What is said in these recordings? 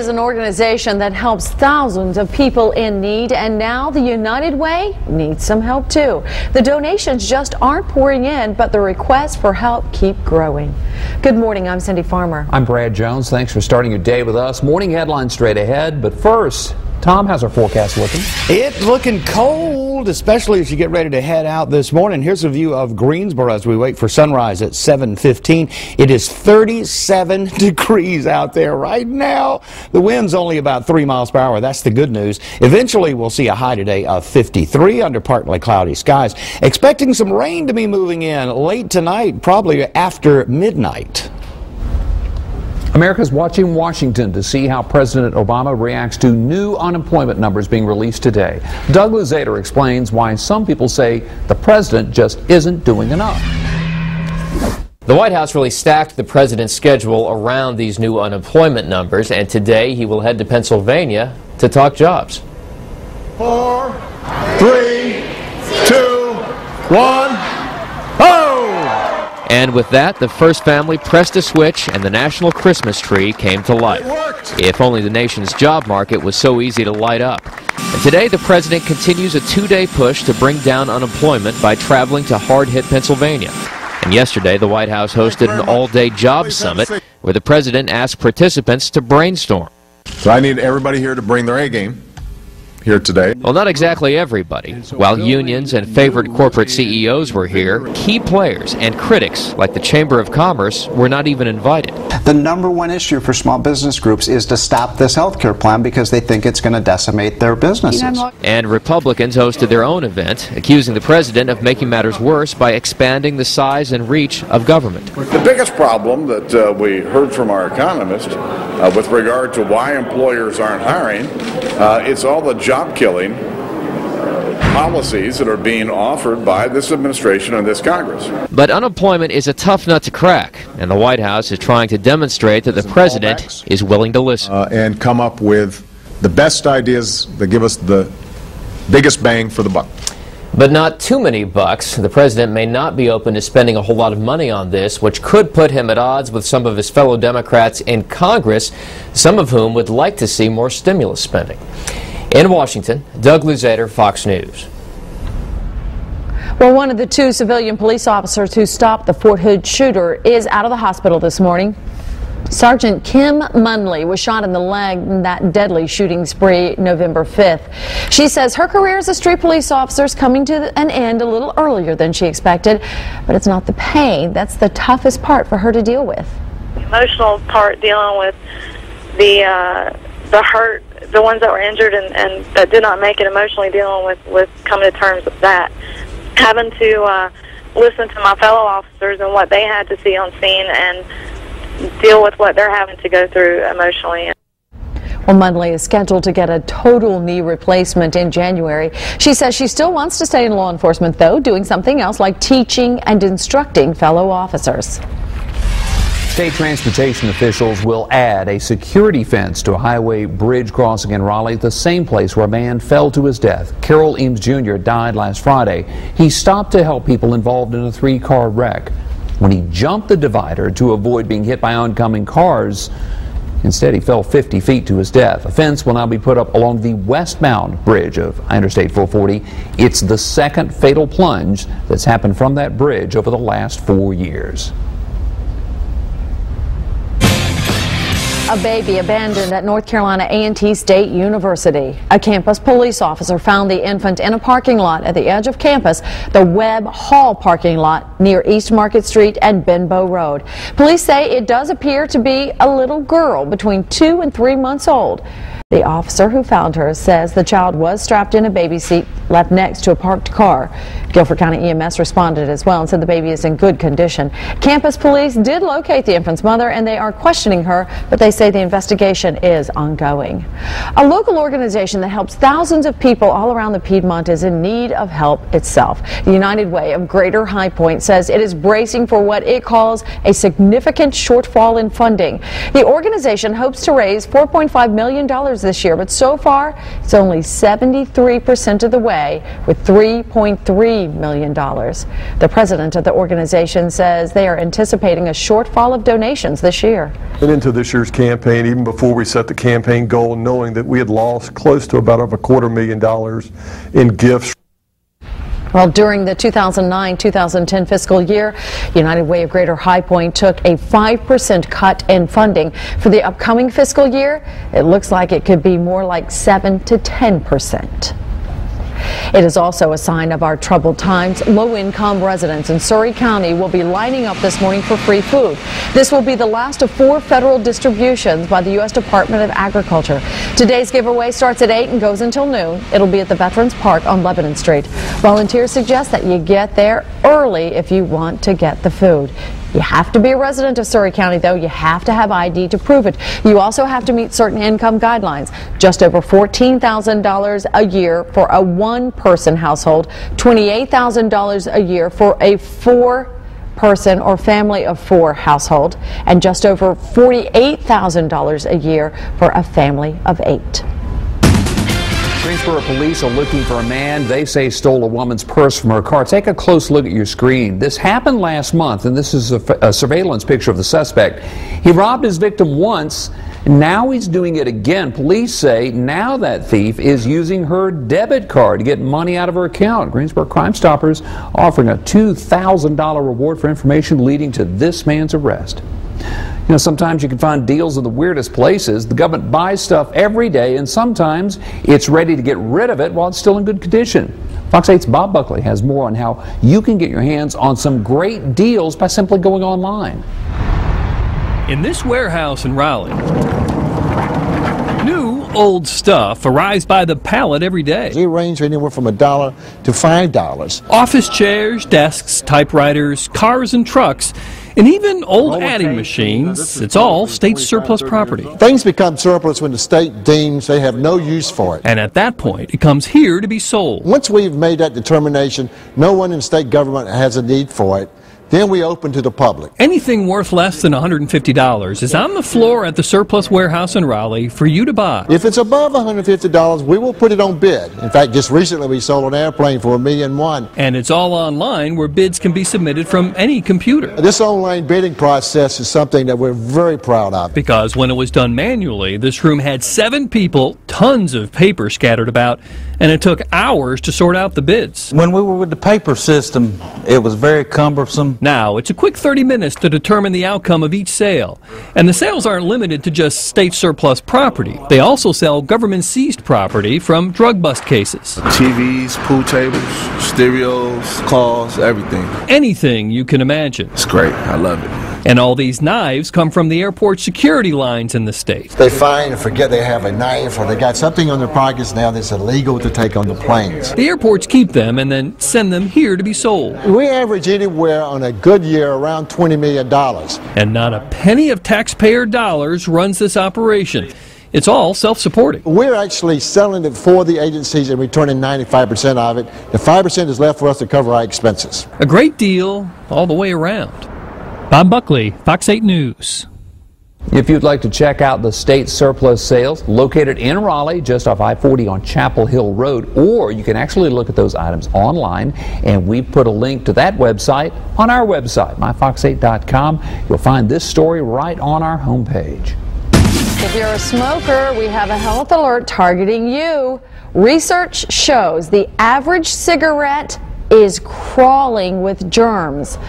is an organization that helps thousands of people in need, and now the United Way needs some help too. The donations just aren't pouring in, but the requests for help keep growing. Good morning, I'm Cindy Farmer. I'm Brad Jones. Thanks for starting your day with us. Morning headlines straight ahead, but first, Tom, how's our forecast looking? It's looking cold, especially as you get ready to head out this morning. Here's a view of Greensboro as we wait for sunrise at 7:15. It is 37 degrees out there right now. The wind's only about 3 miles per hour. That's the good news. Eventually, we'll see a high today of 53 under partly cloudy skies. Expecting some rain to be moving in late tonight, probably after midnight. America's watching Washington to see how President Obama reacts to new unemployment numbers being released today. Doug Luzader explains why some people say the president just isn't doing enough. The White House really stacked the president's schedule around these new unemployment numbers, and today he will head to Pennsylvania to talk jobs. 4, 3, 2, 1, oh! And with that, the first family pressed a switch and the national Christmas tree came to life. If only the nation's job market was so easy to light up. And today, the president continues a two-day push to bring down unemployment by traveling to hard-hit Pennsylvania. And yesterday, the White House hosted an all-day job summit where the president asked participants to brainstorm. So I need everybody here to bring their A game here today. Well, not exactly everybody. While unions and favorite corporate CEOs were here, key players and critics like the Chamber of Commerce were not even invited. The number one issue for small business groups is to stop this health care plan because they think it's going to decimate their businesses. And Republicans hosted their own event, accusing the president of making matters worse by expanding the size and reach of government. The biggest problem that we heard from our economist with regard to why employers aren't hiring, it's all the job-killing policies that are being offered by this administration and this Congress. But unemployment is a tough nut to crack, and the White House is trying to demonstrate that the president is willing to listen. And come up with the best ideas that give us the biggest bang for the buck. But not too many bucks. The president may not be open to spending a whole lot of money on this, which could put him at odds with some of his fellow Democrats in Congress, some of whom would like to see more stimulus spending. In Washington, Doug Luzader, Fox News. Well, one of the two civilian police officers who stopped the Fort Hood shooter is out of the hospital this morning. Sergeant Kim Munley was shot in the leg in that deadly shooting spree November 5th. She says her career as a street police officer is coming to an end a little earlier than she expected, but it's not the pain that's the toughest part for her to deal with. The emotional part, dealing with the hurt, the ones that were injured and that did not make it, emotionally dealing with coming to terms with that. Having to listen to my fellow officers and what they had to see on scene and deal with what they're having to go through emotionally. Well, Munley is scheduled to get a total knee replacement in January. She says she still wants to stay in law enforcement, though, doing something else like teaching and instructing fellow officers. State transportation officials will add a security fence to a highway bridge crossing in Raleigh, the same place where a man fell to his death. Carroll Eames Jr. died last Friday. He stopped to help people involved in a 3-car wreck. When he jumped the divider to avoid being hit by oncoming cars, instead he fell 50 feet to his death. A fence will now be put up along the westbound bridge of Interstate 440. It's the second fatal plunge that's happened from that bridge over the last 4 years. A baby abandoned at North Carolina A&T State University. A campus police officer found the infant in a parking lot at the edge of campus, the Webb Hall parking lot near East Market Street and Benbow Road. Police say it does appear to be a little girl between 2 and 3 months old. The officer who found her says the child was strapped in a baby seat left next to a parked car. Guilford County EMS responded as well and said the baby is in good condition. Campus police did locate the infant's mother and they are questioning her, but they say the investigation is ongoing. A local organization that helps thousands of people all around the Piedmont is in need of help itself. The United Way of Greater High Point says it is bracing for what it calls a significant shortfall in funding. The organization hopes to raise $4.5 million this year, but so far it's only 73% of the way with $3.3 million. The president of the organization says they are anticipating a shortfall of donations this year. And into this year's campaign, even before we set the campaign goal, knowing that we had lost close to about $250,000 in gifts. Well, during the 2009-2010 fiscal year, United Way of Greater High Point took a 5% cut in funding. For the upcoming fiscal year, it looks like it could be more like 7 to 10%. It is also a sign of our troubled times. Low-income residents in Surry County will be lining up this morning for free food. This will be the last of 4 federal distributions by the U.S. Department of Agriculture. Today's giveaway starts at 8 and goes until noon. It'll be at the Veterans Park on Lebanon Street. Volunteers suggest that you get there early if you want to get the food. You have to be a resident of Surry County, though. You have to have ID to prove it. You also have to meet certain income guidelines. Just over $14,000 a year for a one-person household, $28,000 a year for a 4-person or family of 4 household, and just over $48,000 a year for a family of 8. Greensboro police are looking for a man they say stole a woman's purse from her car. Take a close look at your screen. This happened last month, and this is a surveillance picture of the suspect. He robbed his victim once, and now he's doing it again. Police say now that thief is using her debit card to get money out of her account. Greensboro Crime Stoppers offering a $2,000 reward for information leading to this man's arrest. You know, sometimes you can find deals in the weirdest places. The government buys stuff every day, and sometimes it's ready to get rid of it while it's still in good condition. Fox 8's Bob Buckley has more on how you can get your hands on some great deals by simply going online. In this warehouse in Raleigh, new old stuff arrives by the pallet every day. They range anywhere from $1 to $5. Office chairs, desks, typewriters, cars and trucks, and even old adding machines. It's all state surplus property. Things become surplus when the state deems they have no use for it. And at that point, it comes here to be sold. Once we've made that determination, no one in state government has a need for it, then we open to the public. Anything worth less than $150 is on the floor at the surplus warehouse in Raleigh for you to buy. If it's above $150, we will put it on bid. In fact, just recently we sold an airplane for $1.1 million. And it's all online where bids can be submitted from any computer. This online bidding process is something that we're very proud of. Because when it was done manually, this room had 7 people, tons of paper scattered about, and it took hours to sort out the bids. When we were with the paper system, it was very cumbersome. Now, it's a quick 30 minutes to determine the outcome of each sale. And the sales aren't limited to just state surplus property. They also sell government-seized property from drug bust cases. TVs, pool tables, stereos, cars, everything. Anything you can imagine. It's great. I love it. And all these knives come from the airport security lines in the state. They find and forget they have a knife or they got something on their pockets now that's illegal to take on the planes. The airports keep them and then send them here to be sold. We average anywhere on a good year around $20 million. And not a penny of taxpayer dollars runs this operation. It's all self-supporting. We're actually selling it for the agencies and returning 95% of it. The 5% is left for us to cover our expenses. A great deal all the way around. Bob Buckley, Fox 8 News. If you'd like to check out the state surplus sales located in Raleigh, just off I-40 on Chapel Hill Road, or you can actually look at those items online, and we put a link to that website on our website, myfox8.com. You'll find this story right on our homepage. If you're a smoker, we have a health alert targeting you. Research shows the average cigarette is crawling with germs.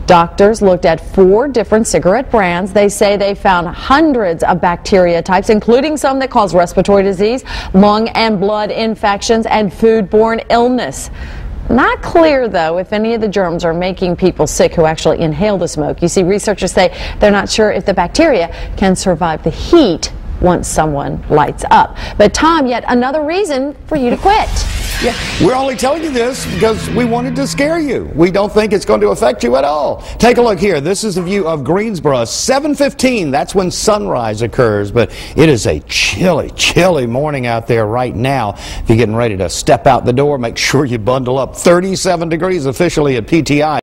Doctors looked at 4 different cigarette brands. They say they found hundreds of bacteria types, including some that cause respiratory disease, lung and blood infections, and foodborne illness. Not clear, though, if any of the germs are making people sick who actually inhale the smoke. You see, researchers say they're not sure if the bacteria can survive the heat once someone lights up. But Tom, yet another reason for you to quit. Yeah, we're only telling you this because we wanted to scare you. We don't think it's going to affect you at all. Take a look here. This is a view of Greensboro. 7:15, that's when sunrise occurs, but it is a chilly, chilly morning out there right now. If you're getting ready to step out the door, make sure you bundle up. 37 degrees officially at PTI.